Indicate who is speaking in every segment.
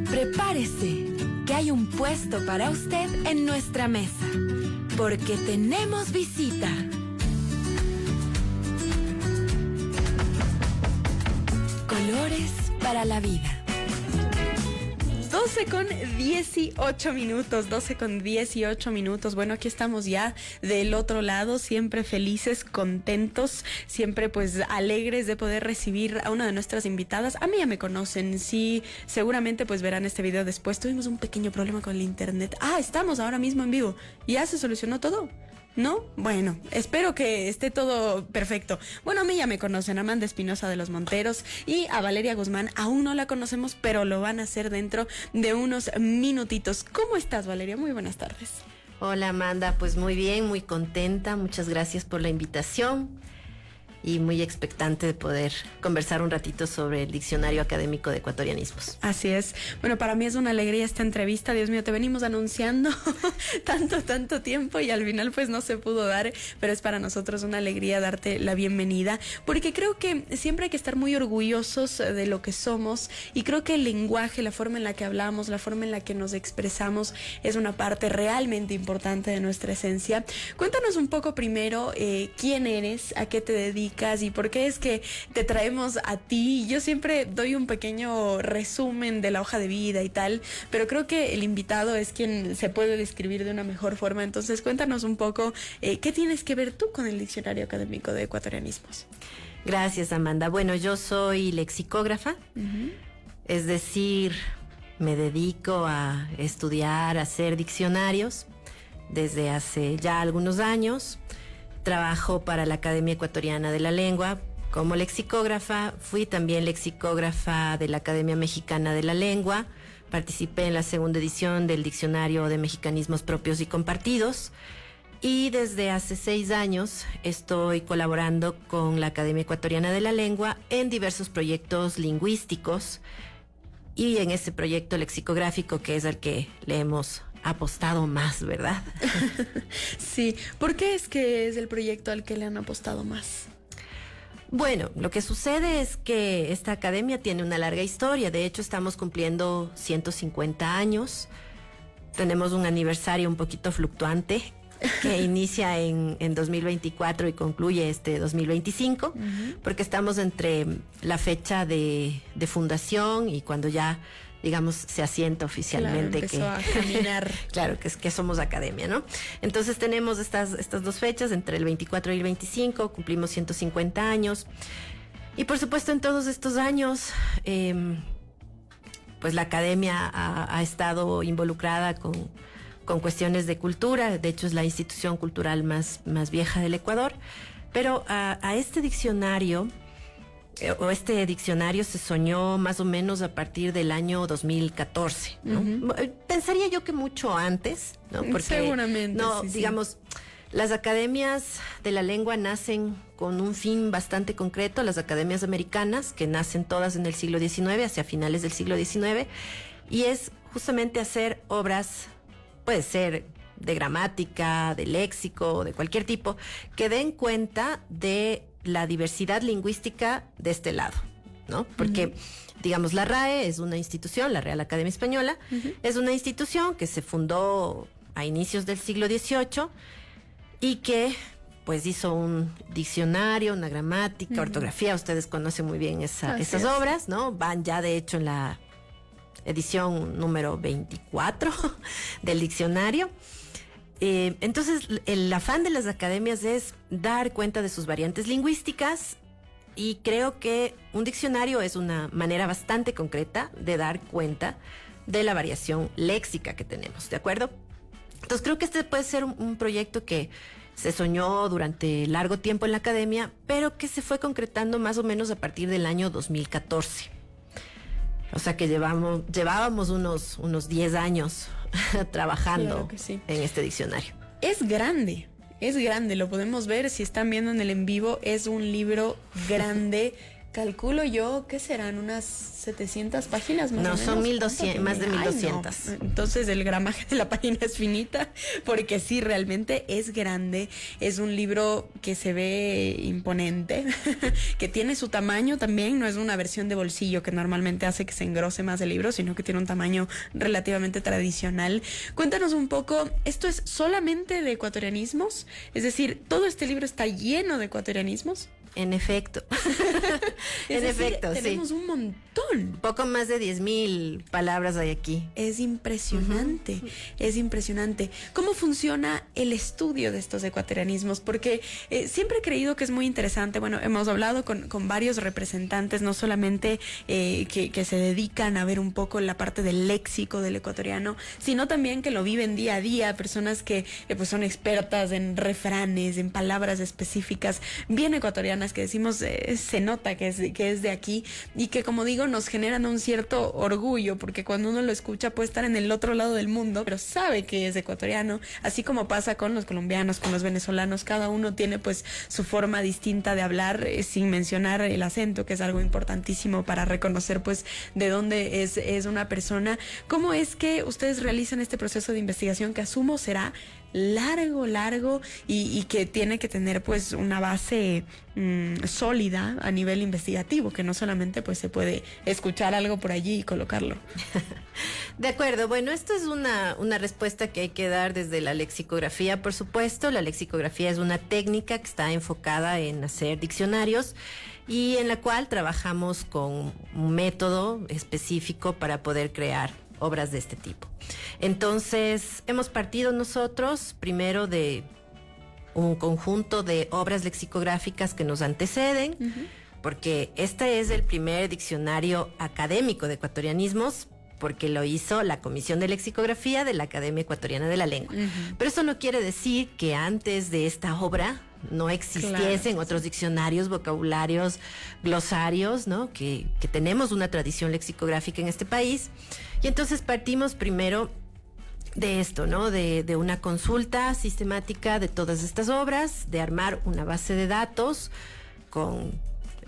Speaker 1: Prepárese, que hay un puesto para usted en nuestra mesa, porque tenemos visita. Colores para la vida.
Speaker 2: 12:18 minutos. Bueno, aquí estamos ya del otro lado, siempre felices, contentos, siempre pues alegres de poder recibir a una de nuestras invitadas. A mí ya me conocen, sí, seguramente pues verán este video después. Tuvimos un pequeño problema con el internet. Estamos ahora mismo en vivo. ¿Ya se solucionó todo? ¿No? Bueno, espero que esté todo perfecto. Bueno, a mí ya me conocen, Amanda Espinosa de los Monteros, y a Valeria Guzmán aún no la conocemos, pero lo van a hacer dentro de unos minutitos. ¿Cómo estás, Valeria? Muy buenas tardes.
Speaker 3: Hola, Amanda, pues muy bien, muy contenta. Muchas gracias por la invitación y muy expectante de poder conversar un ratito sobre el Diccionario Académico de Ecuatorianismos.
Speaker 2: Así es. Bueno, para mí es una alegría esta entrevista. Dios mío, te venimos anunciando tanto tiempo y al final pues no se pudo dar, pero es para nosotros una alegría darte la bienvenida, porque creo que siempre hay que estar muy orgullosos de lo que somos, y creo que el lenguaje, la forma en la que hablamos, la forma en la que nos expresamos es una parte realmente importante de nuestra esencia. Cuéntanos un poco primero quién eres, a qué te dedicas y por qué es que te traemos a ti. Yo siempre doy un pequeño resumen de la hoja de vida y tal, pero creo que el invitado es quien se puede describir de una mejor forma. Entonces cuéntanos un poco qué tienes que ver tú con el Diccionario Académico de Ecuatorianismos.
Speaker 3: Gracias, Amanda. Bueno, yo soy lexicógrafa, es decir, me dedico a estudiar, a hacer diccionarios desde hace ya algunos años. Trabajo para la Academia Ecuatoriana de la Lengua como lexicógrafa. Fui también lexicógrafa de la Academia Mexicana de la Lengua. Participé en la segunda edición del Diccionario de Mexicanismos Propios y Compartidos. Y desde hace 6 años estoy colaborando con la Academia Ecuatoriana de la Lengua en diversos proyectos lingüísticos. Y en ese proyecto lexicográfico, que es el que le hemos apostado más, ¿verdad?
Speaker 2: Sí, ¿por qué es que es el proyecto al que le han apostado más?
Speaker 3: Bueno, lo que sucede es que esta academia tiene una larga historia. De hecho, estamos cumpliendo 150 años. Tenemos un aniversario un poquito fluctuante que inicia en 2024 y concluye este 2025, porque estamos entre la fecha de fundación y cuando ya, digamos, se asienta oficialmente,
Speaker 2: claro, empezó a caminar.
Speaker 3: Claro, que somos academia, ¿no? Entonces tenemos estas dos fechas, entre el 24 y el 25, cumplimos 150 años. Y por supuesto, en todos estos años, pues la academia ha estado involucrada con cuestiones de cultura. De hecho, es la institución cultural más vieja del Ecuador. Pero a este diccionario se soñó más o menos a partir del año 2014, ¿no? Pensaría yo que mucho antes, ¿no? Porque
Speaker 2: seguramente, sí,
Speaker 3: digamos, las academias de la lengua nacen con un fin bastante concreto. Las academias americanas, que nacen todas en el siglo XIX, hacia finales del siglo XIX, y es justamente hacer obras, puede ser de gramática, de léxico, de cualquier tipo, que den cuenta de la diversidad lingüística de este lado, ¿no? Porque, digamos, la RAE es una institución, la Real Academia Española, es una institución que se fundó a inicios del siglo XVIII y que, pues, hizo un diccionario, una gramática, ortografía. Ustedes conocen muy bien esas obras, ¿no? Van ya, de hecho, en la edición número 24 del diccionario. Entonces, el afán de las academias es dar cuenta de sus variantes lingüísticas, y creo que un diccionario es una manera bastante concreta de dar cuenta de la variación léxica que tenemos, ¿de acuerdo? Entonces, creo que este puede ser un proyecto que se soñó durante largo tiempo en la academia, pero que se fue concretando más o menos a partir del año 2014. O sea que llevábamos unos 10 años trabajando, claro, en este diccionario.
Speaker 2: Es grande, lo podemos ver si están viendo en el en vivo. Es un libro grande, Calculo yo, ¿qué serán? ¿Unas 700 páginas más o menos?
Speaker 3: No, son 1200, más de 1200.
Speaker 2: Ay, no. Entonces el gramaje de la página es finita, porque sí, realmente es grande. Es un libro que se ve imponente, que tiene su tamaño también. No es una versión de bolsillo que normalmente hace que se engrose más el libro, sino que tiene un tamaño relativamente tradicional. Cuéntanos un poco, ¿esto es solamente de ecuatorianismos? Es decir, ¿todo este libro está lleno de ecuatorianismos?
Speaker 3: En efecto. En efecto, sí.
Speaker 2: Tenemos un montón.
Speaker 3: Poco más de 10,000 palabras hay aquí.
Speaker 2: Es impresionante, es impresionante. ¿Cómo funciona el estudio de estos ecuatorianismos? Porque siempre he creído que es muy interesante. Bueno, hemos hablado con varios representantes, no solamente que se dedican a ver un poco la parte del léxico del ecuatoriano, sino también que lo viven día a día, personas que pues son expertas en refranes, en palabras específicas, bien ecuatorianas, que decimos, se nota que es de aquí, y que, como digo, nos generan un cierto orgullo, porque cuando uno lo escucha puede estar en el otro lado del mundo, pero sabe que es ecuatoriano, así como pasa con los colombianos, con los venezolanos. Cada uno tiene pues su forma distinta de hablar, sin mencionar el acento, que es algo importantísimo para reconocer pues de dónde es una persona. ¿Cómo es que ustedes realizan este proceso de investigación, que asumo será largo y que tiene que tener pues una base sólida a nivel investigativo, que no solamente pues se puede escuchar algo por allí y colocarlo?
Speaker 3: De acuerdo, bueno, esto es una respuesta que hay que dar desde la lexicografía, por supuesto. La lexicografía es una técnica que está enfocada en hacer diccionarios y en la cual trabajamos con un método específico para poder crear obras de este tipo. Entonces, hemos partido nosotros primero de un conjunto de obras lexicográficas que nos anteceden, porque este es el primer diccionario académico de ecuatorianismos, porque lo hizo la Comisión de Lexicografía de la Academia Ecuatoriana de la Lengua. Pero eso no quiere decir que antes de esta obra no existiesen otros diccionarios, vocabularios, glosarios, ¿no? Que tenemos una tradición lexicográfica en este país. Y entonces partimos primero de esto, ¿no? De una consulta sistemática de todas estas obras, de armar una base de datos con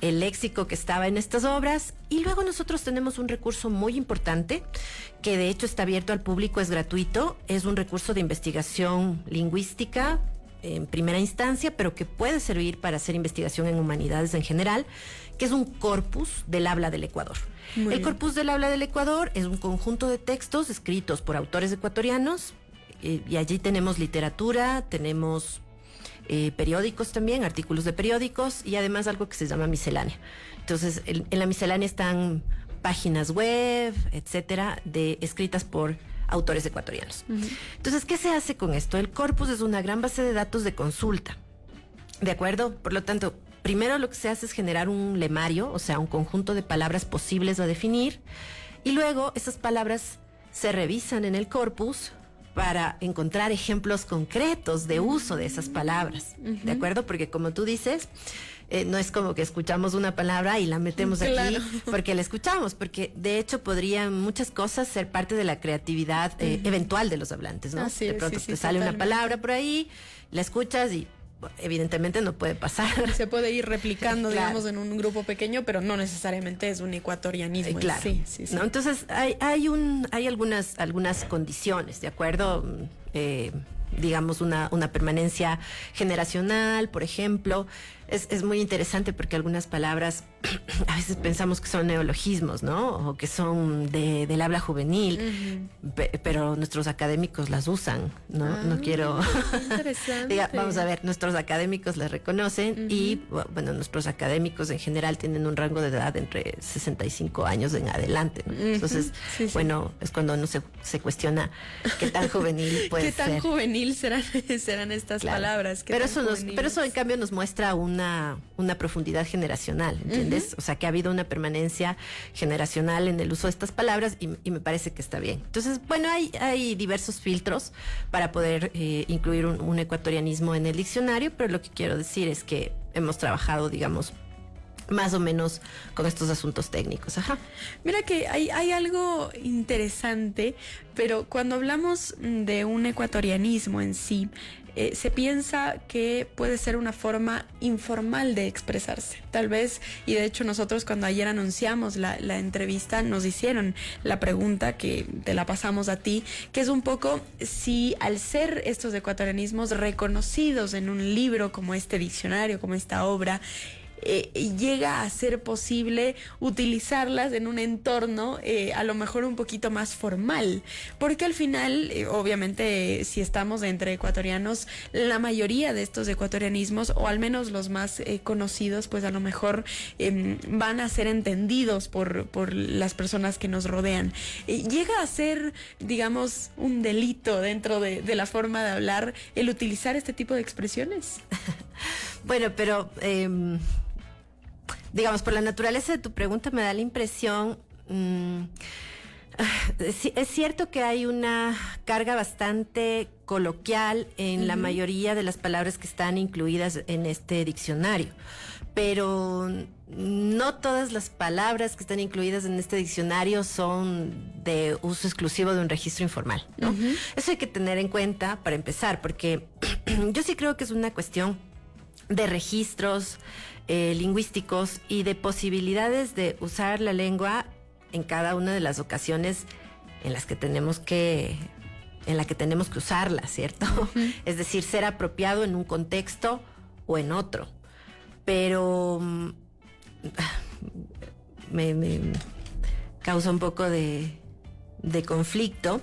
Speaker 3: el léxico que estaba en estas obras, y luego nosotros tenemos un recurso muy importante que de hecho está abierto al público, es gratuito, es un recurso de investigación lingüística en primera instancia, pero que puede servir para hacer investigación en humanidades en general, que es un corpus del habla del Ecuador. El corpus del habla del Ecuador es un conjunto de textos escritos por autores ecuatorianos, y allí tenemos literatura, tenemos periódicos también, artículos de periódicos, y además algo que se llama miscelánea. Entonces, en la miscelánea están páginas web, etcétera, escritas por autores ecuatorianos. Entonces, ¿qué se hace con esto? El corpus es una gran base de datos de consulta, ¿de acuerdo? Por lo tanto, primero lo que se hace es generar un lemario, o sea, un conjunto de palabras posibles a definir, y luego esas palabras se revisan en el corpus para encontrar ejemplos concretos de uso de esas palabras, ¿de acuerdo? Porque como tú dices, no es como que escuchamos una palabra y la metemos aquí porque la escuchamos, porque de hecho podrían muchas cosas ser parte de la creatividad eventual de los hablantes, ¿no? De pronto te sale una palabra por ahí, la escuchas y evidentemente no puede pasar.
Speaker 2: Se puede ir replicando, digamos, en un grupo pequeño, pero no necesariamente es un ecuatorianismo.
Speaker 3: Claro. Sí. ¿No? Entonces, hay algunas condiciones, ¿de acuerdo? Digamos, una permanencia generacional, por ejemplo. Es muy interesante porque algunas palabras a veces pensamos que son neologismos, ¿no? O que son del habla juvenil, pero nuestros académicos las usan, ¿no? No quiero...
Speaker 2: Interesante.
Speaker 3: Vamos a ver, nuestros académicos las reconocen y, bueno, nuestros académicos en general tienen un rango de edad entre 65 años en adelante, ¿no? Entonces, bueno, es cuando uno se cuestiona qué tan juvenil puede ser.
Speaker 2: ¿Qué tan juvenil serán estas palabras?
Speaker 3: Pero eso en cambio nos muestra una profundidad generacional, ¿entiendes? O sea, que ha habido una permanencia generacional en el uso de estas palabras y me parece que está bien. Entonces, bueno, hay diversos filtros para poder incluir un ecuatorianismo en el diccionario, pero lo que quiero decir es que hemos trabajado, digamos, más o menos con estos asuntos técnicos. Ajá.
Speaker 2: Mira que hay algo interesante, pero cuando hablamos de un ecuatorianismo en sí, se piensa que puede ser una forma informal de expresarse, tal vez, y de hecho nosotros cuando ayer anunciamos la entrevista nos hicieron la pregunta que te la pasamos a ti, que es un poco si al ser estos ecuatorianismos reconocidos en un libro como este diccionario, como esta obra, llega a ser posible utilizarlas en un entorno a lo mejor un poquito más formal, porque al final obviamente si estamos entre ecuatorianos, la mayoría de estos ecuatorianismos, o al menos los más conocidos, pues a lo mejor van a ser entendidos por las personas que nos rodean. Llega a ser, digamos, un delito dentro de la forma de hablar el utilizar este tipo de expresiones.
Speaker 3: Bueno, pero digamos, por la naturaleza de tu pregunta me da la impresión, es cierto que hay una carga bastante coloquial en la mayoría de las palabras que están incluidas en este diccionario, pero no todas las palabras que están incluidas en este diccionario son de uso exclusivo de un registro informal, ¿no? Eso hay que tener en cuenta para empezar, porque yo sí creo que es una cuestión de registros lingüísticos y de posibilidades de usar la lengua en cada una de las ocasiones en las que tenemos que usarla, ¿cierto? Es decir, ser apropiado en un contexto o en otro. Pero me causa un poco de conflicto,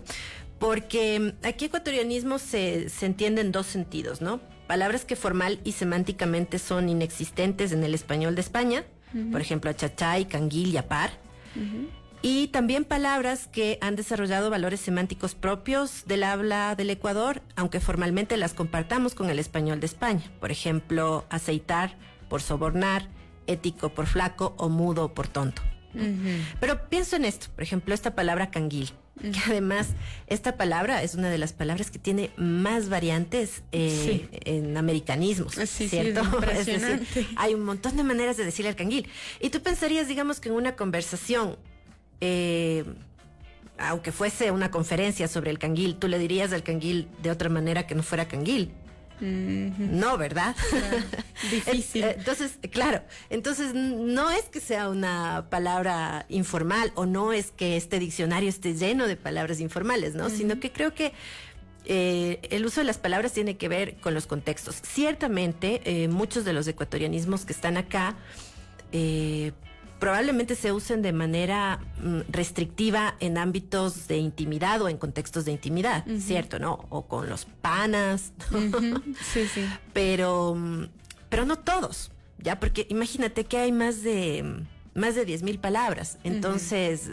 Speaker 3: porque aquí ecuatorianismo se entiende en dos sentidos, ¿no? Palabras que formal y semánticamente son inexistentes en el español de España, por ejemplo, achachai, canguil y apar. Y también palabras que han desarrollado valores semánticos propios del habla del Ecuador, aunque formalmente las compartamos con el español de España. Por ejemplo, aceitar por sobornar, ético por flaco o mudo por tonto. Pero pienso en esto, por ejemplo, esta palabra canguil, que además esta palabra es una de las palabras que tiene más variantes en americanismos, ¿cierto?
Speaker 2: Sí,
Speaker 3: es decir, hay un montón de maneras de decirle al canguil. Y tú pensarías, digamos, que en una conversación, aunque fuese una conferencia sobre el canguil, tú le dirías al canguil de otra manera que no fuera canguil. No, ¿verdad?
Speaker 2: Claro, difícil.
Speaker 3: Entonces no es que sea una palabra informal o no es que este diccionario esté lleno de palabras informales, ¿no? Sino que creo que el uso de las palabras tiene que ver con los contextos. Ciertamente, muchos de los ecuatorianismos que están acá probablemente se usen de manera restrictiva en ámbitos de intimidad o en contextos de intimidad, ¿cierto? ¿No? O con los panas.
Speaker 2: Sí.
Speaker 3: Pero no todos, ¿ya? Porque imagínate que hay más de 10,000 palabras. Entonces,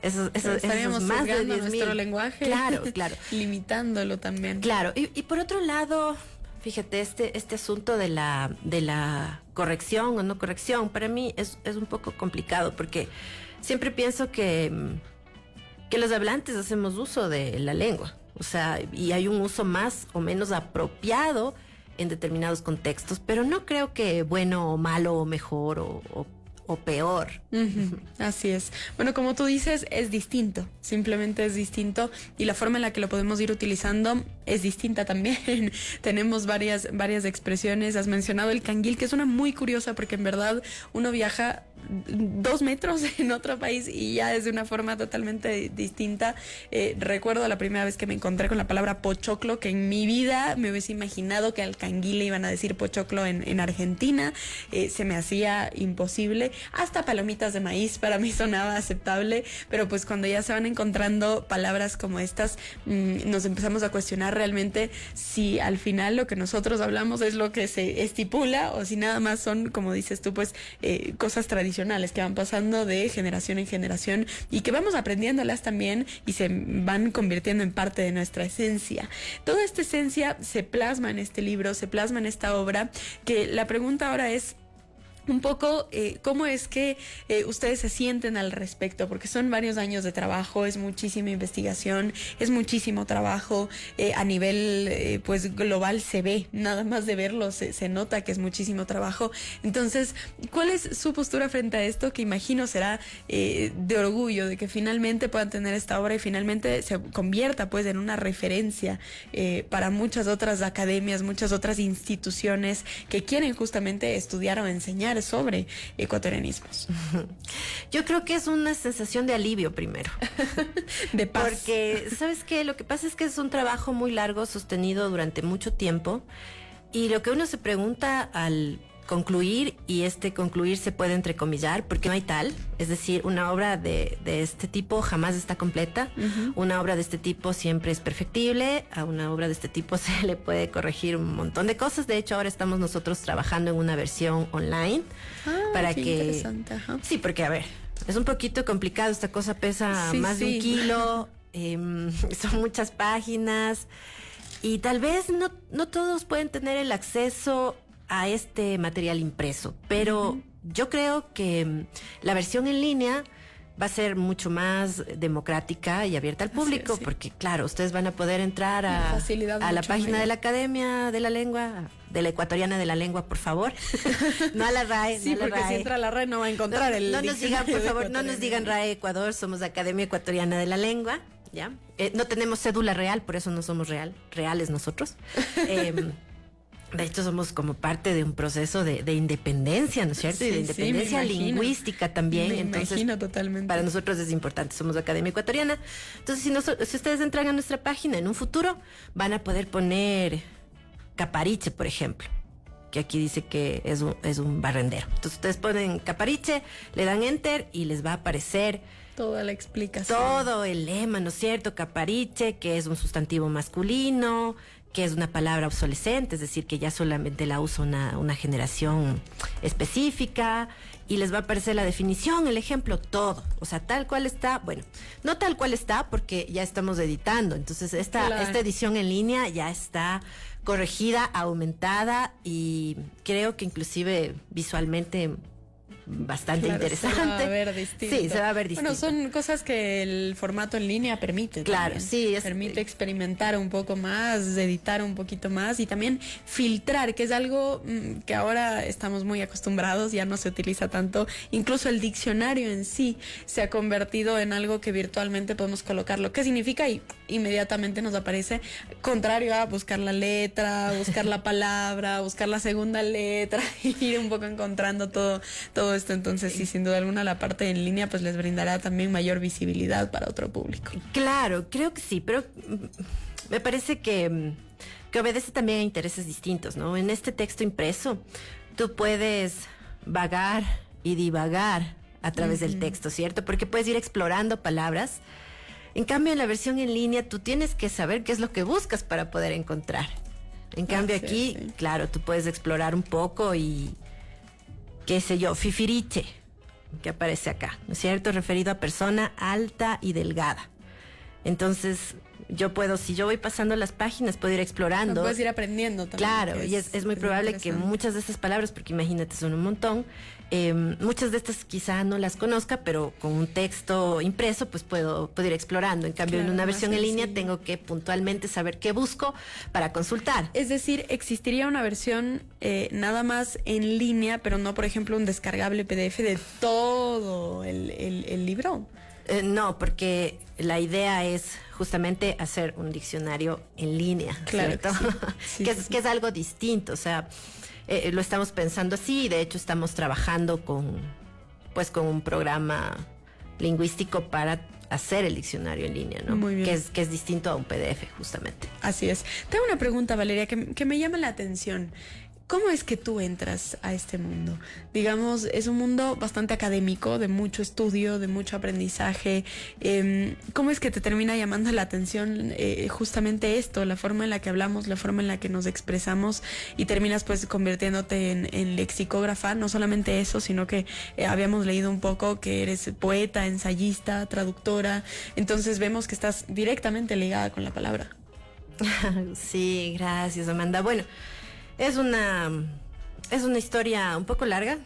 Speaker 2: estaríamos
Speaker 3: más de 10,000
Speaker 2: nuestro lenguaje.
Speaker 3: Claro.
Speaker 2: Limitándolo también.
Speaker 3: Claro. Y por otro lado, fíjate, este asunto de la corrección o no corrección, para mí es un poco complicado, porque siempre pienso que los hablantes hacemos uso de la lengua, o sea, y hay un uso más o menos apropiado en determinados contextos, pero no creo que bueno o malo o mejor o peor.
Speaker 2: Así es. Bueno, como tú dices, es distinto, simplemente es distinto, y la forma en la que lo podemos ir utilizando es distinta también. Tenemos varias expresiones. Has mencionado el canguil, que es una muy curiosa, porque en verdad uno viaja 2 metros en otro país y ya es de una forma totalmente distinta. Recuerdo la primera vez que me encontré con la palabra pochoclo, que en mi vida me hubiese imaginado que al canguil le iban a decir pochoclo en Argentina. Se me hacía imposible. Hasta palomitas de maíz para mí sonaba aceptable, pero pues cuando ya se van encontrando palabras como estas, nos empezamos a cuestionar realmente si al final lo que nosotros hablamos es lo que se estipula, o si nada más son, como dices tú, pues cosas tradicionales que van pasando de generación en generación y que vamos aprendiéndolas también y se van convirtiendo en parte de nuestra esencia. Toda esta esencia se plasma en este libro, se plasma en esta obra, que la pregunta ahora es: un poco cómo es que ustedes se sienten al respecto, porque son varios años de trabajo, es muchísima investigación, es muchísimo trabajo a nivel pues global, se ve, nada más de verlo se nota que es muchísimo trabajo. Entonces, ¿cuál es su postura frente a esto? Que imagino será de orgullo, de que finalmente puedan tener esta obra y finalmente se convierta pues en una referencia para muchas otras academias, muchas otras instituciones que quieren justamente estudiar o enseñar sobre ecuatorianismos.
Speaker 3: Yo creo que es una sensación de alivio primero.
Speaker 2: De paz.
Speaker 3: Porque, ¿sabes qué? Lo que pasa es que es un trabajo muy largo, sostenido durante mucho tiempo, y lo que uno se pregunta al concluir, y concluir se puede entrecomillar porque no hay tal, es decir, una obra de este tipo jamás está completa. Una obra de este tipo siempre es perfectible, a una obra de este tipo se le puede corregir un montón de cosas. De hecho, ahora estamos nosotros trabajando en una versión online para
Speaker 2: qué
Speaker 3: que...
Speaker 2: interesante, ajá.
Speaker 3: Sí, porque a ver, es un poquito complicado, esta cosa pesa más de 1 kilo, son muchas páginas, y tal vez no todos pueden tener el acceso a este material impreso, pero yo creo que la versión en línea va a ser mucho más democrática y abierta al público, porque claro, ustedes van a poder entrar a la página de la Academia de la Lengua, de la Ecuatoriana de la Lengua, por favor. No a la RAE.
Speaker 2: Sí,
Speaker 3: no a la
Speaker 2: porque
Speaker 3: RAE.
Speaker 2: si entra a la RAE no va a encontrar el
Speaker 3: No nos digan, por favor, no nos digan
Speaker 2: RAE.
Speaker 3: RAE Ecuador, somos Academia Ecuatoriana de la Lengua, ¿ya? No tenemos cédula real, por eso no somos reales nosotros. De hecho, somos como parte de un proceso de independencia, ¿no es cierto?
Speaker 2: Sí,
Speaker 3: Y de
Speaker 2: sí,
Speaker 3: independencia
Speaker 2: me imagino.
Speaker 3: lingüística también.
Speaker 2: Me
Speaker 3: Entonces,
Speaker 2: imagino totalmente.
Speaker 3: para nosotros es importante, somos Academia Ecuatoriana. Entonces, si ustedes entran a nuestra página en un futuro, van a poder poner Capariche, por ejemplo, que aquí dice que es un barrendero. Entonces, ustedes ponen Capariche, le dan Enter y les va a aparecer
Speaker 2: Toda la explicación.
Speaker 3: todo el lema, ¿no es cierto? Capariche, que es un sustantivo masculino, que es una palabra obsolescente, es decir, que ya solamente la usa una generación específica, y les va a aparecer la definición, el ejemplo, todo. O sea, tal cual está, bueno, no tal cual está porque ya estamos editando, entonces esta edición en línea ya está corregida, aumentada, y creo que inclusive visualmente bastante interesante.
Speaker 2: Se va a ver distinto.
Speaker 3: Sí, se va a ver distinto.
Speaker 2: Bueno, son cosas que el formato en línea permite.
Speaker 3: Claro,
Speaker 2: también.
Speaker 3: sí.
Speaker 2: Permite experimentar un poco más, editar un poquito más y también filtrar, que es algo que ahora estamos muy acostumbrados, ya no se utiliza tanto. Incluso el diccionario en sí se ha convertido en algo que virtualmente podemos colocar lo que significa y inmediatamente nos aparece, contrario a buscar la letra, buscar la palabra, buscar la segunda letra, y ir un poco encontrando todo esto. Entonces, sí, sin duda alguna, la parte en línea pues les brindará también mayor visibilidad para otro público.
Speaker 3: Claro, creo que sí, pero me parece que obedece también a intereses distintos, ¿no? En este texto impreso, tú puedes vagar y divagar a través del texto, ¿cierto? Porque puedes ir explorando palabras. En cambio, en la versión en línea, tú tienes que saber qué es lo que buscas para poder encontrar. En cambio, aquí, claro, tú puedes explorar un poco y, qué sé yo, fifiriche, que aparece acá, ¿no es cierto? Referido a persona alta y delgada. Entonces, yo puedo, si yo voy pasando las páginas, puedo ir explorando.
Speaker 2: Puedes ir aprendiendo también.
Speaker 3: Claro, y es muy probable que muchas de estas palabras, porque imagínate, son un montón, muchas de estas quizá no las conozca, pero con un texto impreso, pues puedo ir explorando. En cambio,
Speaker 2: Claro,
Speaker 3: en una
Speaker 2: más
Speaker 3: versión en línea,
Speaker 2: sencillo.
Speaker 3: tengo que puntualmente saber qué busco para consultar.
Speaker 2: Es decir, existiría una versión nada más en línea, pero no, por ejemplo, un descargable PDF de todo el libro.
Speaker 3: No, porque la idea es justamente hacer un diccionario en línea,
Speaker 2: Claro,
Speaker 3: ¿cierto?
Speaker 2: sí,
Speaker 3: Que es algo distinto, o sea, lo estamos pensando así, y de hecho estamos trabajando con un programa lingüístico para hacer el diccionario en línea, ¿no?
Speaker 2: Muy bien.
Speaker 3: Que es distinto a un PDF, justamente.
Speaker 2: Así es. Tengo una pregunta, Valeria, que me llama la atención. ¿Cómo es que tú entras a este mundo? Digamos, es un mundo bastante académico, de mucho estudio, de mucho aprendizaje. ¿Cómo es que te termina llamando la atención justamente esto, la forma en la que hablamos, la forma en la que nos expresamos, y terminas pues convirtiéndote en lexicógrafa? No solamente eso, sino que habíamos leído un poco que eres poeta, ensayista, traductora. Entonces vemos que estás directamente ligada con la palabra.
Speaker 3: Sí, gracias, Amanda. Bueno, es una es una historia un poco larga,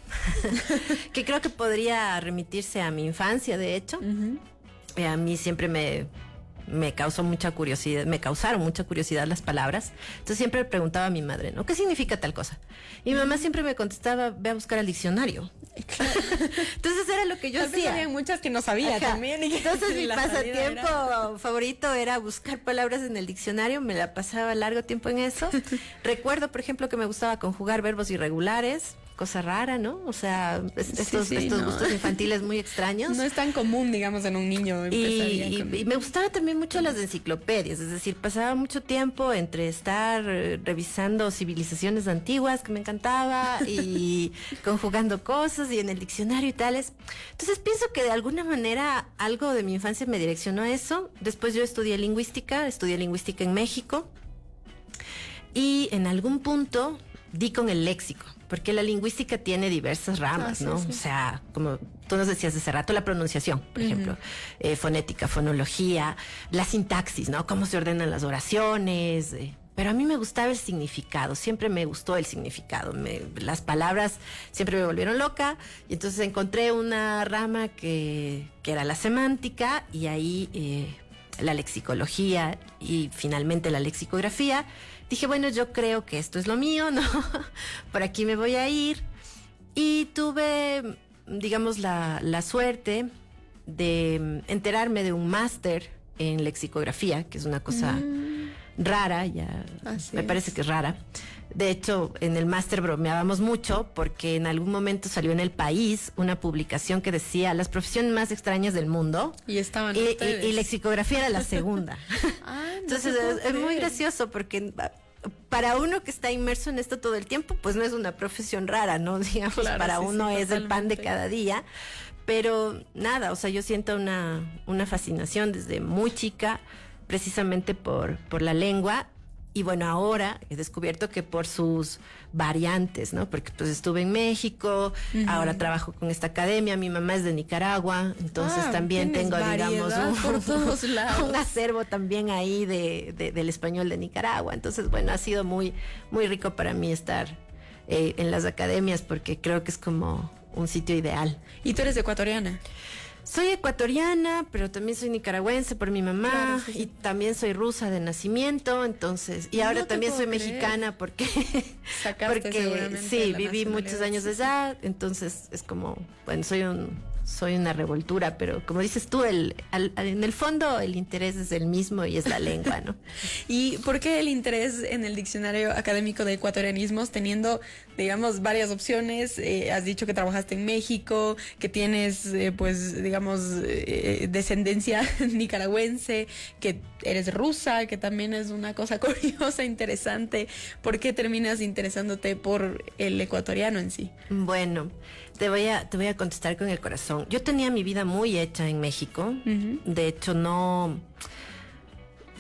Speaker 3: que creo que podría remitirse a mi infancia, de hecho. A mí siempre me causaron mucha curiosidad las palabras. Entonces siempre le preguntaba a mi madre, ¿no? ¿Qué significa tal cosa? Y mi mamá siempre me contestaba, ve a buscar al diccionario. Entonces era lo que yo hacía.
Speaker 2: Había muchas que no sabía también.
Speaker 3: Entonces mi pasatiempo favorito era buscar palabras en el diccionario. Me la pasaba largo tiempo en eso. Recuerdo, por ejemplo, que me gustaba conjugar verbos irregulares. Cosa rara, ¿no? O sea, estos gustos infantiles muy extraños.
Speaker 2: No es tan común, digamos, en un niño.
Speaker 3: Y me gustaban también mucho las enciclopedias, es decir, pasaba mucho tiempo entre estar revisando civilizaciones antiguas, que me encantaba, y conjugando cosas, y en el diccionario y tales. Entonces pienso que de alguna manera algo de mi infancia me direccionó a eso. Después yo estudié lingüística en México, y en algún punto di con el léxico, porque la lingüística tiene diversas ramas, ¿no? Sí. O sea, como tú nos decías hace rato, la pronunciación, por ejemplo, fonética, fonología, la sintaxis, ¿no? Cómo se ordenan las oraciones. Pero a mí me gustaba el significado, siempre me gustó el significado. Las palabras siempre me volvieron loca, y entonces encontré una rama que era la semántica, y ahí la lexicología y finalmente la lexicografía. Dije, bueno, yo creo que esto es lo mío, ¿no? Por aquí me voy a ir. Y tuve, digamos, la suerte de enterarme de un máster en lexicografía, que es una cosa rara, me parece que es rara. De hecho, en el máster bromeábamos mucho porque en algún momento salió en El País una publicación que decía las profesiones más extrañas del mundo.
Speaker 2: Y estaban ustedes.
Speaker 3: Y lexicografía era la segunda. Entonces es muy gracioso porque para uno que está inmerso en esto todo el tiempo, pues no es una profesión rara, ¿no? Digamos, claro, para uno es el pan de cada día. Pero nada, o sea, yo siento una fascinación desde muy chica precisamente por la lengua. Y bueno, ahora he descubierto que por sus variantes, ¿no? Porque pues estuve en México, ahora trabajo con esta academia, mi mamá es de Nicaragua, entonces también tengo, digamos, un acervo también ahí del español de Nicaragua. Entonces, bueno, ha sido muy, muy rico para mí estar en las academias, porque creo que es como un sitio ideal.
Speaker 2: ¿Y tú eres ecuatoriana?
Speaker 3: Soy ecuatoriana, pero también soy nicaragüense por mi mamá, claro, sí. Y también soy rusa de nacimiento, entonces, y ahora también soy mexicana porque sí, viví muchos años allá, entonces es como, bueno, soy una revoltura, pero como dices tú, en el fondo el interés es el mismo y es la lengua, ¿no?
Speaker 2: ¿Y por qué el interés en el diccionario académico de ecuatorianismos, teniendo, digamos, varias opciones? Has dicho que trabajaste en México, que tienes, pues, digamos, descendencia nicaragüense, que eres rusa, que también es una cosa curiosa, interesante. ¿Por qué terminas interesándote por el ecuatoriano en sí?
Speaker 3: Bueno, te voy a contestar con el corazón. Yo tenía mi vida muy hecha en México. De hecho,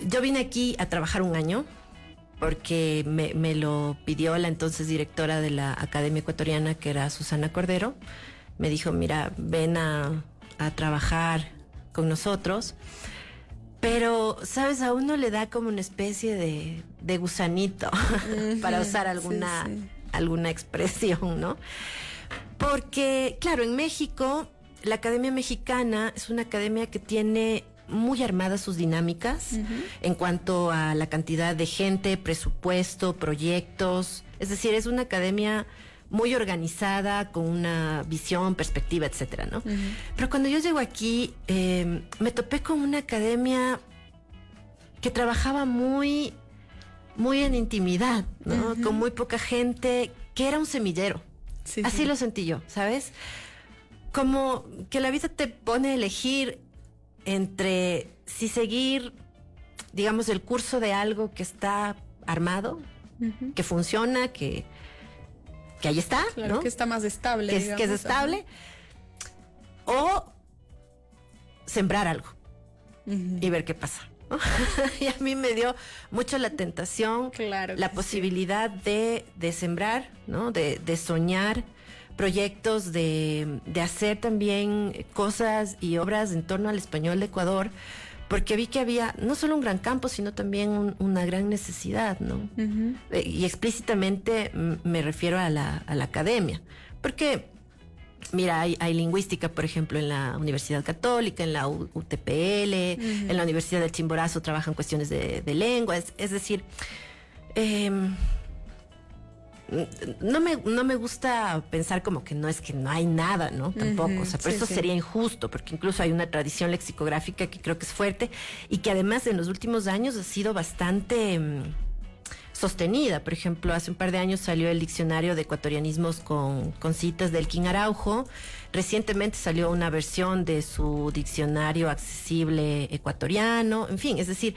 Speaker 3: yo vine aquí a trabajar un año porque me lo pidió la entonces directora de la Academia Ecuatoriana, que era Susana Cordero. Me dijo, mira, ven a trabajar con nosotros. Pero, ¿sabes? A uno le da como una especie de gusanito para usar alguna expresión, ¿no? Porque, claro, en México, la Academia Mexicana es una academia que tiene muy armadas sus dinámicas en cuanto a la cantidad de gente, presupuesto, proyectos. Es decir, es una academia muy organizada, con una visión, perspectiva, etcétera, ¿no? Pero cuando yo llego aquí, me topé con una academia que trabajaba muy, muy en intimidad, ¿no? Con muy poca gente, que era un semillero. Sí, así lo sentí yo, ¿sabes? Como que la vida te pone a elegir entre si seguir, digamos, el curso de algo que está armado, que funciona, que ahí está,
Speaker 2: claro, ¿no? Que está más estable.
Speaker 3: Que es estable. O sembrar algo y ver qué pasa, ¿no? Y a mí me dio mucho la tentación, claro, la posibilidad de sembrar, ¿no? De soñar proyectos, de hacer también cosas y obras en torno al español de Ecuador, porque vi que había no solo un gran campo, sino también una gran necesidad, ¿no? Y explícitamente me refiero a la academia, porque mira, hay lingüística, por ejemplo, en la Universidad Católica, en la UTPL, en la Universidad del Chimborazo trabajan cuestiones de lengua, es decir, no me gusta pensar como que no hay nada, ¿no? Tampoco, o sea, pero eso sería injusto, porque incluso hay una tradición lexicográfica que creo que es fuerte y que además en los últimos años ha sido bastante sostenida. Por ejemplo, hace un par de años salió el diccionario de ecuatorianismos con citas de Elkin Araujo. Recientemente salió una versión de su diccionario accesible ecuatoriano. En fin, es decir,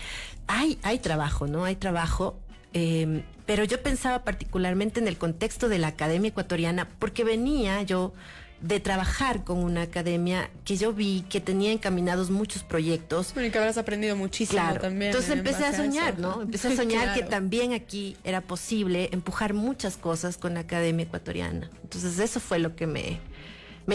Speaker 3: hay trabajo, ¿no? Hay trabajo. Pero yo pensaba particularmente en el contexto de la academia ecuatoriana, porque venía yo de trabajar con una academia que yo vi que tenía encaminados muchos proyectos.
Speaker 2: Bueno, y que habrás aprendido muchísimo también.
Speaker 3: Entonces empecé a soñar,
Speaker 2: eso.
Speaker 3: ¿no? Empecé a soñar que también aquí era posible empujar muchas cosas con la academia ecuatoriana. Entonces eso fue lo que me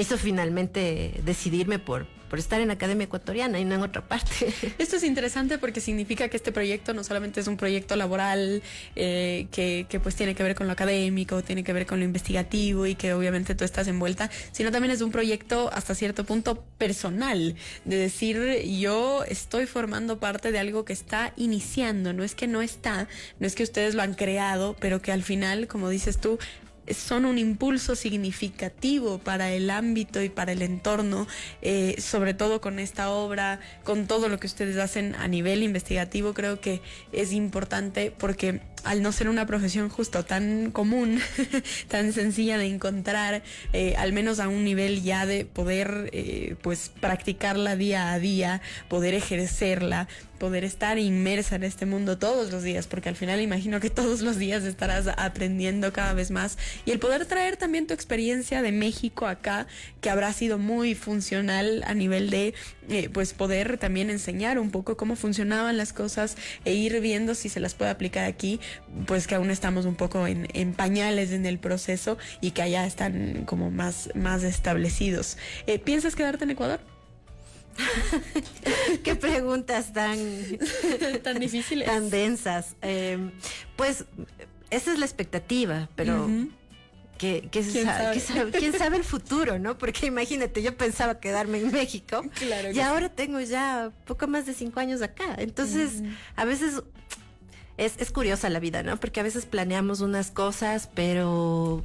Speaker 3: hizo finalmente decidirme por estar en la Academia Ecuatoriana y no en otra parte.
Speaker 2: Esto es interesante porque significa que este proyecto no solamente es un proyecto laboral que pues tiene que ver con lo académico, tiene que ver con lo investigativo y que obviamente tú estás envuelta, sino también es un proyecto hasta cierto punto personal, de decir, yo estoy formando parte de algo que está iniciando, no es que no está, no es que ustedes lo han creado, pero que al final, como dices tú, son un impulso significativo para el ámbito y para el entorno, sobre todo con esta obra, con todo lo que ustedes hacen a nivel investigativo. Creo que es importante porque al no ser una profesión justo tan común, tan sencilla de encontrar, al menos a un nivel ya de poder pues practicarla día a día, poder ejercerla, poder estar inmersa en este mundo todos los días, porque al final imagino que todos los días estarás aprendiendo cada vez más, y el poder traer también tu experiencia de México acá, que habrá sido muy funcional a nivel de pues poder también enseñar un poco cómo funcionaban las cosas e ir viendo si se las puede aplicar aquí, pues que aún estamos un poco en pañales en el proceso y que allá están como más establecidos. ¿Piensas quedarte en Ecuador?
Speaker 3: Qué preguntas tan
Speaker 2: difíciles,
Speaker 3: tan densas. Pues esa es la expectativa, pero ¿Quién sabe el futuro, ¿no? Porque imagínate, yo pensaba quedarme en México,
Speaker 2: claro,
Speaker 3: y ahora tengo ya poco más de 5 años acá. Entonces, a veces es curiosa la vida, ¿no? Porque a veces planeamos unas cosas, pero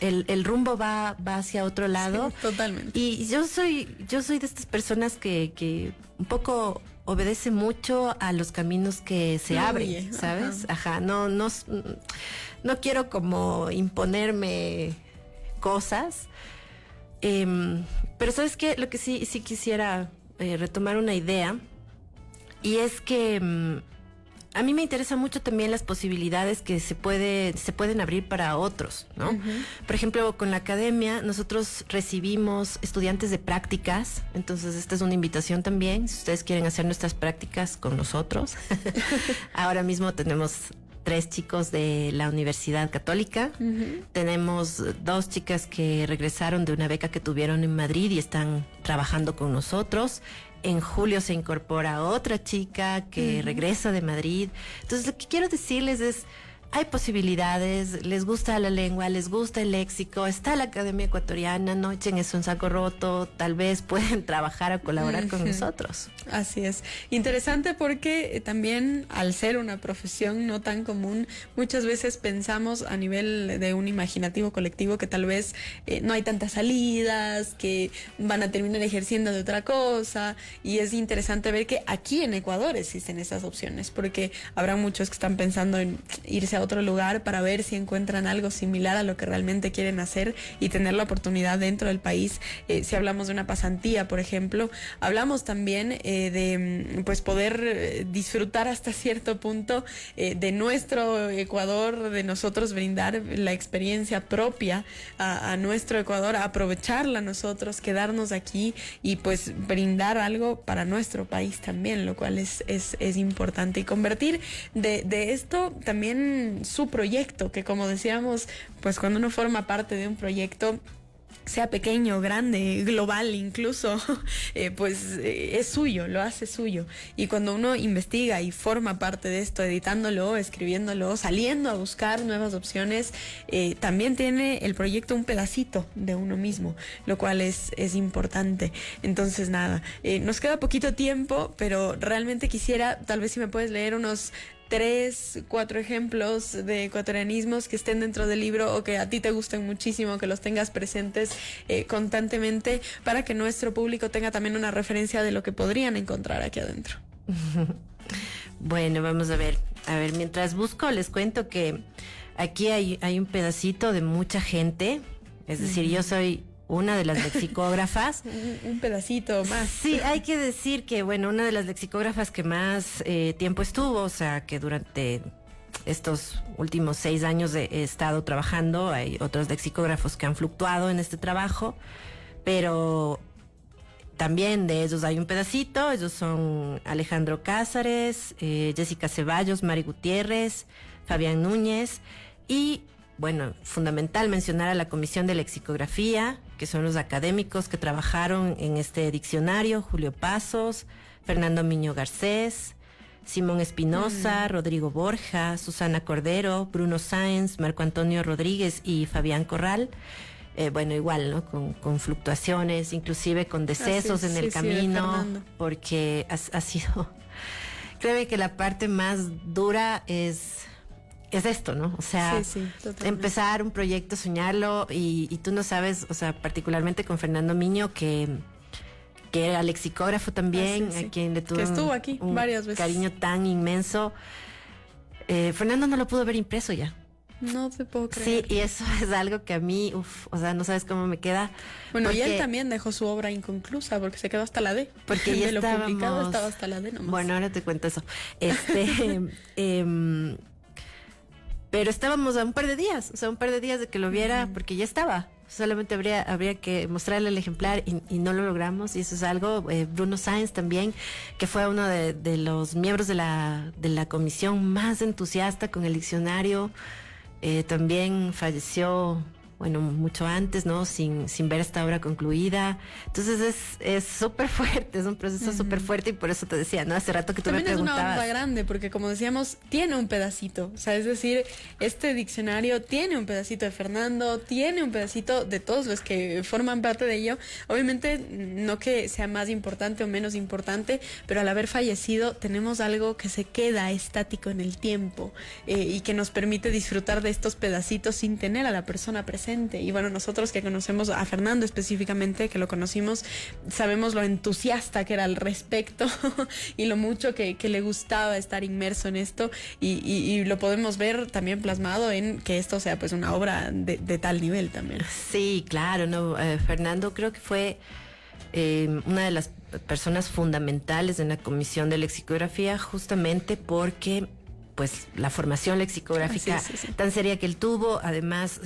Speaker 3: el rumbo va hacia otro lado.
Speaker 2: Sí, totalmente.
Speaker 3: Y yo soy de estas personas que un poco obedece mucho a los caminos que se abren, ¿sabes? Ajá, no quiero como imponerme cosas, pero ¿sabes qué? Lo que sí quisiera retomar una idea, y es que a mí me interesa mucho también las posibilidades que se pueden abrir para otros, ¿no? Por ejemplo, con la academia nosotros recibimos estudiantes de prácticas, entonces esta es una invitación también, si ustedes quieren hacer nuestras prácticas con nosotros. Ahora mismo tenemos 3 chicos de la Universidad Católica, tenemos 2 chicas que regresaron de una beca que tuvieron en Madrid y están trabajando con nosotros. En julio se incorpora otra chica que regresa de Madrid. Entonces, lo que quiero decirles es, hay posibilidades, les gusta la lengua, les gusta el léxico, está la Academia Ecuatoriana, no echen eso en saco roto, tal vez pueden trabajar o colaborar con nosotros.
Speaker 2: Así es. Interesante porque también al ser una profesión no tan común, muchas veces pensamos a nivel de un imaginativo colectivo que tal vez no hay tantas salidas, que van a terminar ejerciendo de otra cosa, y es interesante ver que aquí en Ecuador existen esas opciones, porque habrá muchos que están pensando en irse a otro lugar para ver si encuentran algo similar a lo que realmente quieren hacer y tener la oportunidad dentro del país. Si hablamos de una pasantía, por ejemplo, hablamos también de pues poder disfrutar hasta cierto punto de nuestro Ecuador, de nosotros brindar la experiencia propia a nuestro Ecuador, aprovecharla nosotros, quedarnos aquí y pues brindar algo para nuestro país también, lo cual es importante, y convertir de esto también su proyecto, que como decíamos, pues cuando uno forma parte de un proyecto sea pequeño, grande, global incluso, es suyo, lo hace suyo. Y cuando uno investiga y forma parte de esto, editándolo, escribiéndolo, saliendo a buscar nuevas opciones, también tiene el proyecto un pedacito de uno mismo, lo cual es importante. Entonces nada, nos queda poquito tiempo, pero realmente quisiera, tal vez si me puedes leer unos 3, 4 ejemplos de ecuatorianismos que estén dentro del libro o que a ti te gusten muchísimo, que los tengas presentes constantemente, para que nuestro público tenga también una referencia de lo que podrían encontrar aquí adentro.
Speaker 3: Bueno, vamos a ver. A ver, mientras busco, les cuento que aquí hay un pedacito de mucha gente. Es decir, yo soy una de las lexicógrafas.
Speaker 2: Un pedacito más.
Speaker 3: Sí, hay que decir que, bueno, una de las lexicógrafas que más tiempo estuvo, o sea, que durante estos últimos 6 años he estado trabajando. Hay otros lexicógrafos que han fluctuado en este trabajo, pero también de ellos hay un pedacito. Ellos son Alejandro Cázares, Jessica Ceballos, Mari Gutiérrez, Fabián Núñez y, bueno, fundamental mencionar a la Comisión de Lexicografía, que son los académicos que trabajaron en este diccionario: Julio Pasos, Fernando Miño Garcés, Simón Espinosa, Rodrigo Borja, Susana Cordero, Bruno Sáenz, Marco Antonio Rodríguez y Fabián Corral. Bueno, igual, ¿no? Con fluctuaciones, inclusive con decesos en el camino, porque ha sido... Creo que la parte más dura es esto, ¿no? O sea, empezar un proyecto, soñarlo, y tú no sabes, o sea, particularmente con Fernando Miño, que era lexicógrafo también, a quien le tuve
Speaker 2: que estuvo aquí varias veces,
Speaker 3: cariño tan inmenso. Fernando no lo pudo ver impreso ya.
Speaker 2: No te puedo creer.
Speaker 3: Sí, y eso es algo que a mí, o sea, no sabes cómo me queda.
Speaker 2: Bueno, y él también dejó su obra inconclusa porque se quedó hasta la D.
Speaker 3: Porque ya
Speaker 2: de lo publicado estaba hasta la D nomás.
Speaker 3: Bueno, ahora te cuento eso. Pero estábamos a un par de días, o sea, un par de días de que lo viera, porque ya estaba. Solamente habría que mostrarle el ejemplar y no lo logramos, y eso es algo. Bruno Sáenz también, que fue uno de los miembros de la comisión más entusiasta con el diccionario, también falleció, bueno, mucho antes, ¿no? Sin ver esta obra concluida. Entonces es súper fuerte, es un proceso súper fuerte, y por eso te decía, ¿no? Hace rato que tú me preguntabas.
Speaker 2: También es una obra grande, porque como decíamos, tiene un pedacito. O sea, es decir, este diccionario tiene un pedacito de Fernando, tiene un pedacito de todos los que forman parte de ello. Obviamente, no que sea más importante o menos importante, pero al haber fallecido, tenemos algo que se queda estático en el tiempo, y que nos permite disfrutar de estos pedacitos sin tener a la persona presente. Y bueno, nosotros que conocemos a Fernando específicamente, que lo conocimos, sabemos lo entusiasta que era al respecto y lo mucho que le gustaba estar inmerso en esto, y lo podemos ver también plasmado en que esto sea pues una obra de tal nivel también.
Speaker 3: Sí, claro, no, Fernando creo que fue una de las personas fundamentales en la Comisión de Lexicografía, justamente porque pues la formación lexicográfica tan seria que él tuvo, además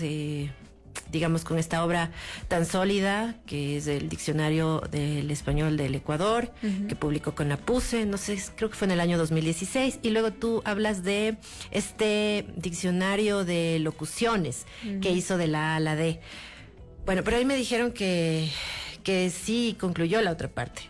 Speaker 3: digamos, con esta obra tan sólida, que es el Diccionario del Español del Ecuador, que publicó con la PUCE, no sé, creo que fue en el año 2016, y luego tú hablas de este diccionario de locuciones que hizo de la A a la D. Bueno, pero ahí me dijeron que sí concluyó la otra parte.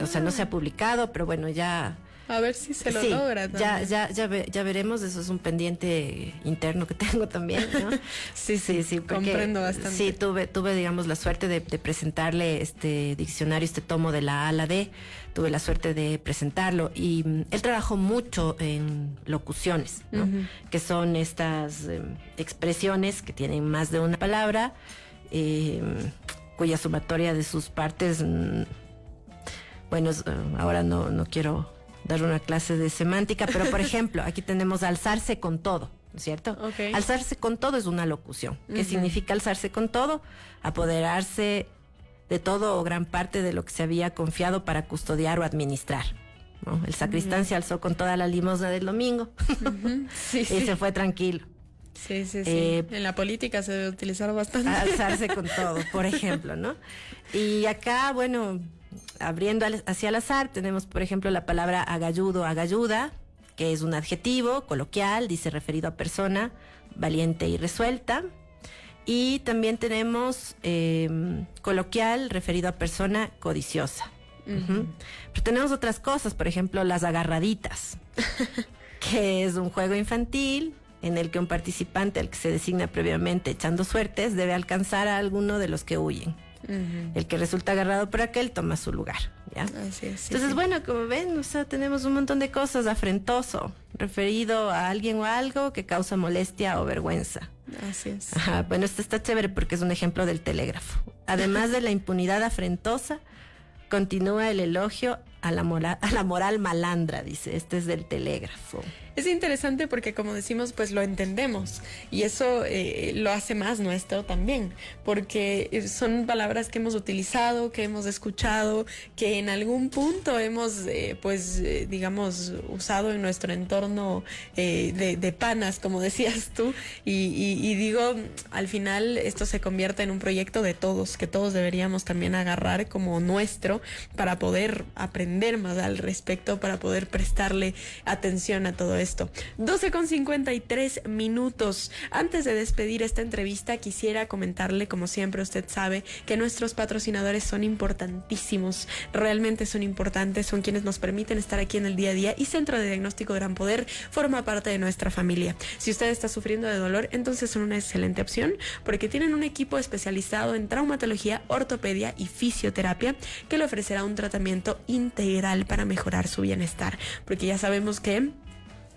Speaker 3: O sea, no se ha publicado, pero bueno, ya...
Speaker 2: A ver si se lo logra también.
Speaker 3: Ya veremos, eso es un pendiente interno que tengo también, ¿no? Sí,
Speaker 2: comprendo bastante.
Speaker 3: Sí, tuve, digamos, la suerte de presentarle este diccionario, este tomo de la A a la D, tuve la suerte de presentarlo, y él trabajó mucho en locuciones, ¿no? Que son estas expresiones que tienen más de una palabra, cuya sumatoria de sus partes, bueno, ahora no quiero dar una clase de semántica, pero por ejemplo, aquí tenemos alzarse con todo, ¿no es cierto?
Speaker 2: Okay.
Speaker 3: Alzarse con todo es una locución. ¿Qué significa alzarse con todo? Apoderarse de todo o gran parte de lo que se había confiado para custodiar o administrar, ¿no? El sacristán se alzó con toda la limosna del domingo y se fue tranquilo.
Speaker 2: Sí. En la política se debe utilizar bastante.
Speaker 3: Alzarse con todo, por ejemplo, ¿no? Y acá, bueno, abriendo hacia el azar, tenemos, por ejemplo, la palabra agalludo, agalluda, que es un adjetivo coloquial, dice referido a persona valiente y resuelta. Y también tenemos coloquial referido a persona codiciosa. Ujú. Pero tenemos otras cosas, por ejemplo, las agarraditas, que es un juego infantil en el que un participante al que se designa previamente echando suertes debe alcanzar a alguno de los que huyen. El que resulta agarrado por aquel toma su lugar, ¿ya?
Speaker 2: Así es, sí,
Speaker 3: Entonces,
Speaker 2: sí.
Speaker 3: bueno, como ven, o sea, tenemos un montón de cosas. Afrentoso, referido a alguien o a algo que causa molestia o vergüenza.
Speaker 2: Así es.
Speaker 3: Ajá, bueno, esto está chévere porque es un ejemplo del telégrafo. Además de la impunidad afrentosa, continúa el elogio a la moral malandra, dice. Este es del telégrafo.
Speaker 2: Es interesante porque, como decimos, pues lo entendemos y eso lo hace más nuestro también, porque son palabras que hemos utilizado, que hemos escuchado, que en algún punto hemos, digamos, usado en nuestro entorno de panas, como decías tú, y digo, al final esto se convierte en un proyecto de todos, que todos deberíamos también agarrar como nuestro para poder aprender más al respecto, para poder prestarle atención a todo esto. 12:53. Antes de despedir esta entrevista, quisiera comentarle, como siempre usted sabe, que nuestros patrocinadores son importantísimos, realmente son importantes, son quienes nos permiten estar aquí en el día a día, y Centro de Diagnóstico Gran Poder forma parte de nuestra familia. Si usted está sufriendo de dolor, entonces son una excelente opción, porque tienen un equipo especializado en traumatología, ortopedia y fisioterapia que le ofrecerá un tratamiento integral para mejorar su bienestar, porque ya sabemos que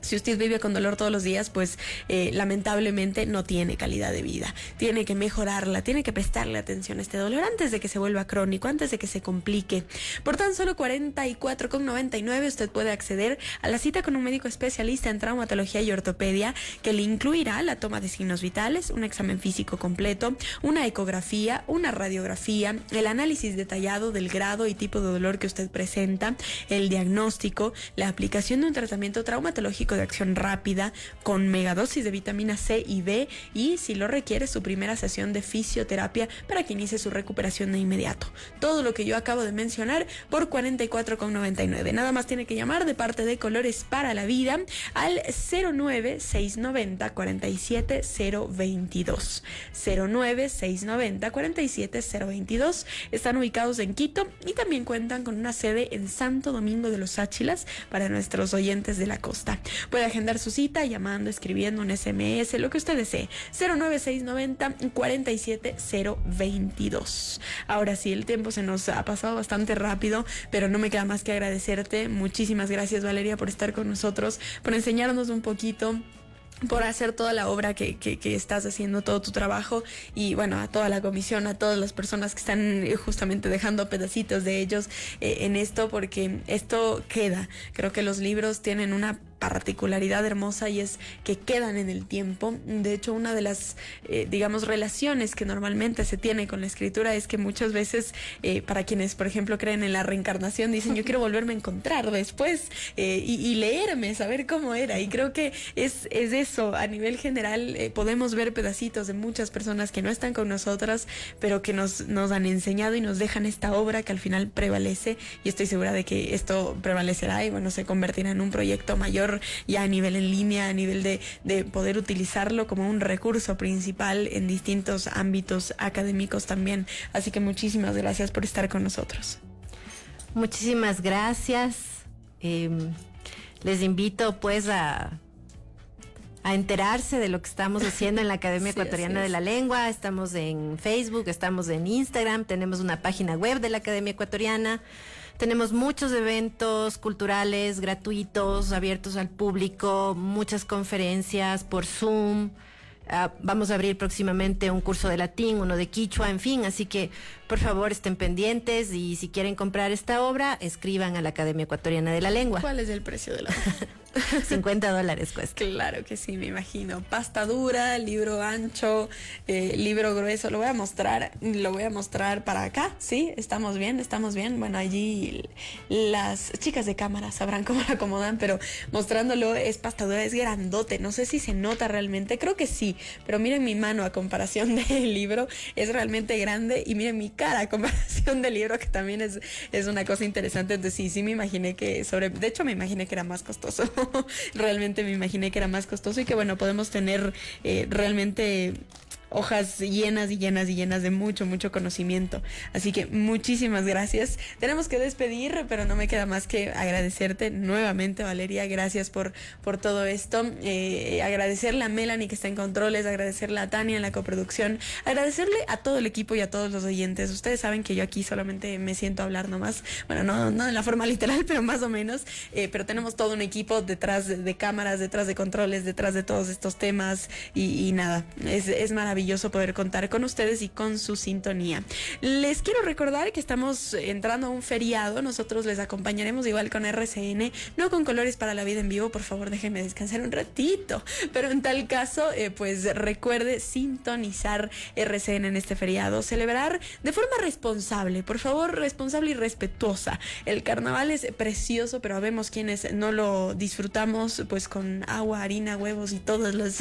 Speaker 2: si usted vive con dolor todos los días, pues lamentablemente no tiene calidad de vida. Tiene que mejorarla, tiene que prestarle atención a este dolor antes de que se vuelva crónico, antes de que se complique. Por tan solo 44,99 usted puede acceder a la cita con un médico especialista en traumatología y ortopedia, que le incluirá la toma de signos vitales, un examen físico completo, una ecografía, una radiografía, el análisis detallado del grado y tipo de dolor que usted presenta, el diagnóstico, la aplicación de un tratamiento traumatológico de acción rápida con megadosis de vitamina C y B, y si lo requiere, su primera sesión de fisioterapia para que inicie su recuperación de inmediato. Todo lo que yo acabo de mencionar por 44,99. Nada más tiene que llamar de parte de Colores para la Vida al 09690-47022. 09690-47022. Están ubicados en Quito y también cuentan con una sede en Santo Domingo de los Áchilas para nuestros oyentes de la costa. Puede agendar su cita llamando, escribiendo un SMS, lo que usted desee. 09690-47022. Ahora sí, el tiempo se nos ha pasado bastante rápido, pero no me queda más que agradecerte. Muchísimas gracias, Valeria, por estar con nosotros, por enseñarnos un poquito, por hacer toda la obra que estás haciendo, todo tu trabajo, y bueno, a toda la comisión, a todas las personas que están justamente dejando pedacitos de ellos en esto, porque esto queda. Creo que los libros tienen una particularidad hermosa y es que quedan en el tiempo. De hecho, una de las, digamos, relaciones que normalmente se tiene con la escritura es que muchas veces, para quienes, por ejemplo, creen en la reencarnación, dicen, yo quiero volverme a encontrar después y leerme, saber cómo era. Y creo que es eso. A nivel general, podemos ver pedacitos de muchas personas que no están con nosotras, pero que nos han enseñado y nos dejan esta obra que al final prevalece, y estoy segura de que esto prevalecerá y bueno, se convertirá en un proyecto mayor ya a nivel en línea, a nivel de poder utilizarlo como un recurso principal en distintos ámbitos académicos también. Así que muchísimas gracias por estar con nosotros.
Speaker 3: Muchísimas gracias. Les invito pues a enterarse de lo que estamos haciendo en la Academia Ecuatoriana de la Lengua. Estamos en Facebook, estamos en Instagram, tenemos una página web de la Academia Ecuatoriana. Tenemos muchos eventos culturales gratuitos, abiertos al público, muchas conferencias por Zoom. Vamos a abrir próximamente un curso de latín, uno de quichua, en fin, así que por favor estén pendientes, y si quieren comprar esta obra, escriban a la Academia Ecuatoriana de la Lengua.
Speaker 2: ¿Cuál es el precio de la obra?
Speaker 3: $50 cuesta.
Speaker 2: Claro que sí, me imagino. Pasta dura, libro ancho, libro grueso. Lo voy a mostrar para acá. Sí, estamos bien. Bueno, allí las chicas de cámara sabrán cómo lo acomodan, pero mostrándolo, es pasta dura, es grandote. No sé si se nota realmente, creo que sí, pero miren mi mano a comparación del libro, es realmente grande, y miren mi cara a comparación del libro, que también es una cosa interesante. Entonces sí me imaginé que de hecho me imaginé que era más costoso. Realmente me imaginé que era más costoso, y que bueno, podemos tener realmente hojas llenas y llenas y llenas de mucho, mucho conocimiento. Así que muchísimas gracias. Tenemos que despedir, pero no me queda más que agradecerte nuevamente, Valeria. Gracias por todo esto. Agradecerle a Melanie que está en controles, agradecerle a Tania en la coproducción, agradecerle a todo el equipo y a todos los oyentes. Ustedes saben que yo aquí solamente me siento a hablar nomás. Bueno, no en la forma literal, pero más o menos. Pero tenemos todo un equipo detrás de cámaras, detrás de controles, detrás de todos estos temas y nada, es maravilloso poder contar con ustedes y con su sintonía. Les quiero recordar que estamos entrando a un feriado. Nosotros les acompañaremos igual con RCN, no con Colores para la Vida en vivo. Por favor, déjenme descansar un ratito. Pero en tal caso, pues recuerde sintonizar RCN en este feriado, celebrar de forma responsable, por favor, responsable y respetuosa. El carnaval es precioso, pero habemos quienes no lo disfrutamos pues con agua, harina, huevos y todos los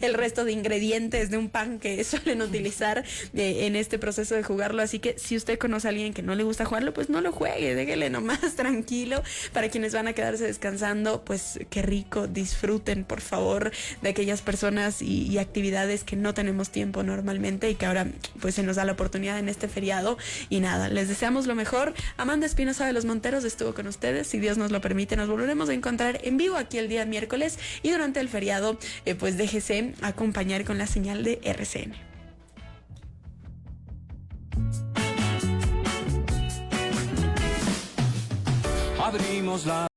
Speaker 2: el resto de ingredientes de un pan que suelen utilizar en este proceso de jugarlo. Así que si usted conoce a alguien que no le gusta jugarlo, pues no lo juegue, déjele nomás tranquilo. Para quienes van a quedarse descansando, pues qué rico, disfruten por favor de aquellas personas y actividades que no tenemos tiempo normalmente y que ahora pues se nos da la oportunidad en este feriado. Y nada, les deseamos lo mejor. Amanda Espinosa de los Monteros estuvo con ustedes. Si Dios nos lo permite, nos volveremos a encontrar en vivo aquí el día miércoles y durante el feriado pues déjese acompañar con la señal de RCN.
Speaker 4: Abrimos la